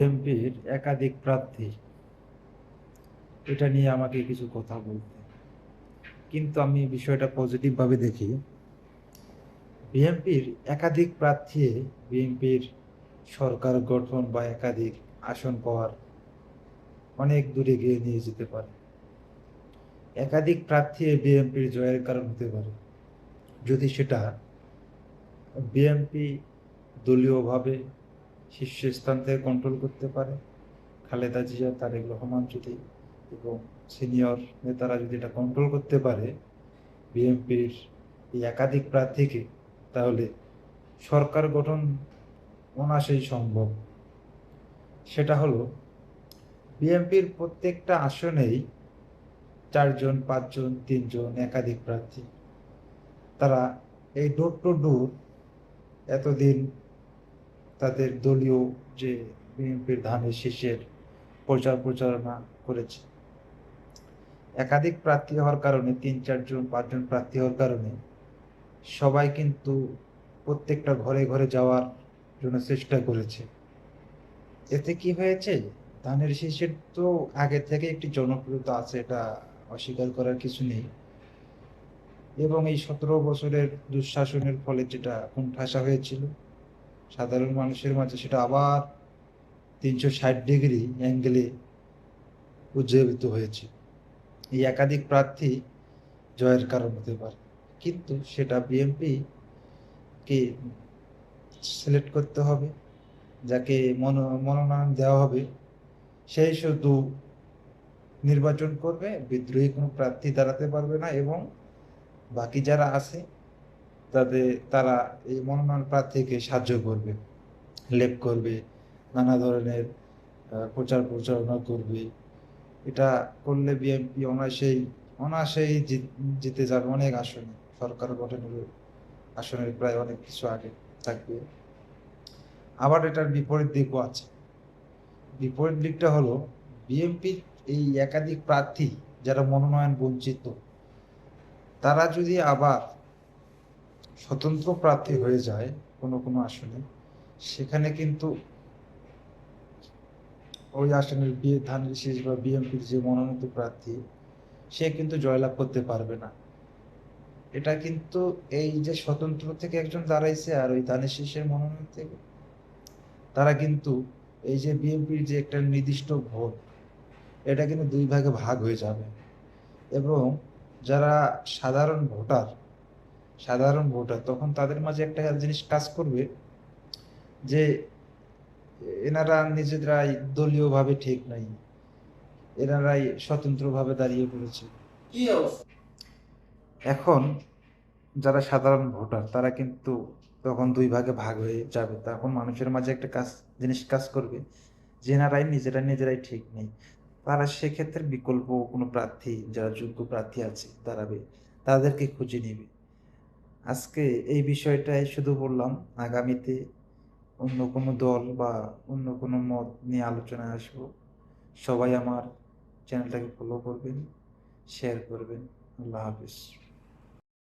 এমপির একাধিক প্রার্থী, এটা নিয়ে আমাকে কিছু কথা বলতে, কিন্তু আমি বিষয়টা পজিটিভভাবে দেখি। বিএনপির একাধিক প্রার্থী বিএনপির সরকার গঠন বা একাধিক আসন পাওয়ার অনেক দূরে গিয়ে নিয়ে যেতে পারে। একাধিক প্রার্থী বিএনপির জয়ের কারণ হতে পারে যদি সেটা বিএনপি দলীয়ভাবে শীর্ষস্থান থেকে কন্ট্রোল করতে পারে। খালেদা জিয়া, তারেক রহমান যদি এবং সিনিয়র নেতারা যদি এটা কন্ট্রোল করতে পারে বিএনপির এই একাধিক প্রার্থীকে, তাহলে সরকার গঠন অনায়াসেই সম্ভব। সেটা হলো বিএনপির প্রত্যেকটা আসনেই 4 জন, 5 জন, 3 জন একাধিক প্রার্থী। তারা এই ডোর টু ডোর এতদিন তাদের দলীয় যে বিএনপির ধানের শীষের প্রচারণা করেছে। একাধিক প্রার্থী হওয়ার কারণে, 3, 4 জন, 5 জন প্রার্থী হওয়ার কারণে সবাই কিন্তু প্রত্যেকটা ঘরে ঘরে যাওয়ার জন্য চেষ্টা করেছে। এতে কি হয়েছে, ধানের শীষের তো আগে থেকে একটি জনপ্রিয়তা আছে, এটা অস্বীকার করার কিছু নেই। এবং এই 17 বছরের দুঃশাসনের ফলে যেটা কোণঠাসা হয়েছিল সাধারণ মানুষের মাঝে, সেটা আবার 360 ডিগ্রি অ্যাঙ্গেলে উজ্জীবিত হয়েছে। এই একাধিক প্রার্থী জয়ের কারণ হতে পারে, কিন্তু সেটা বিএনপি কে সিলেক্ট করতে হবে। যাকে মনোনয়ন দেওয়া হবে সেই শুধু নির্বাচন করবে, বিদ্রোহী কোনো প্রার্থী দাঁড়াতে পারবে না। এবং বাকি যারা আছে তারা এই মনোনয়ন প্রার্থীকে সাহায্য করবে, হেল্প করবে, নানা ধরনের প্রচারণা করবে। এটা করলে বিএনপি অনায়াসেই জিতে যাবে অনেক আসনে। সরকার গঠনের আসনের প্রায় অনেক কিছু আগে থাকবে। আবার এটার বিপরীত দিকও আছে। বিপরীত দিকটা হলো বিএনপির এই একাধিক প্রার্থী যারা মনোনয়ন বঞ্চিত, তারা যদি আবার স্বতন্ত্র প্রার্থী হয়ে যায় কোনো কোনো আসনে, সেখানে কিন্তু ওই আসনের ধানের শীষ বা বিএনপির যে মনোনীত প্রার্থী, সে কিন্তু জয়লাভ করতে পারবে না। এটা কিন্তু এই যে স্বতন্ত্র থেকে একজন দাঁড়াইছে আর ওই ধানের শীষের মনোনয়ন থেকে, তারা কিন্তু এই যে বিএনপির যে একটা নির্দিষ্ট ভোট, এটা কিন্তু 2 ভাগে ভাগ হয়ে যাবে। এবং যারা সাধারণ ভোটার তখন তাদের মাঝে একটা জিনিস কাজ করবে যে এনারা নিজেরাই দলীয়ভাবে ঠিক নাই, এনারাই স্বতন্ত্রভাবে দাঁড়িয়ে পড়েছে। এখন যারা সাধারণ ভোটার তারা কিন্তু তখন 2 ভাগে ভাগ হয়ে যাবে। তখন মানুষের মাঝে একটা জিনিস কাজ করবে যে এনারাই নিজেরাই ঠিক নেই। তারা সেক্ষেত্রে বিকল্প কোনো প্রার্থী, যারা যোগ্য প্রার্থী আছে দাঁড়াবে, তাদেরকে খুঁজে নেবে। আজকে এই বিষয়টাই শুধু বললাম। আগামীতে অন্য কোনো দল বা অন্য কোনো মত নিয়ে আলোচনায় আসবো। সবাই আমার চ্যানেলটাকে ফলো করবেন, শেয়ার করবেন। আল্লাহ হাফিজ।